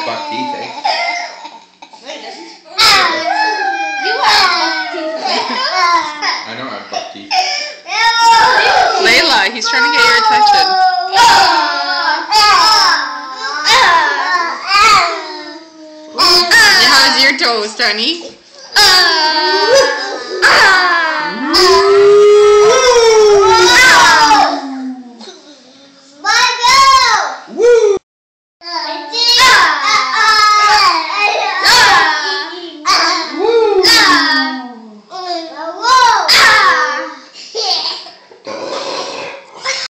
buck teeth, eh? No, he doesn't. You have buck teeth. I don't have buck teeth. Layla, he's trying to get your attention. How's your toast, honey?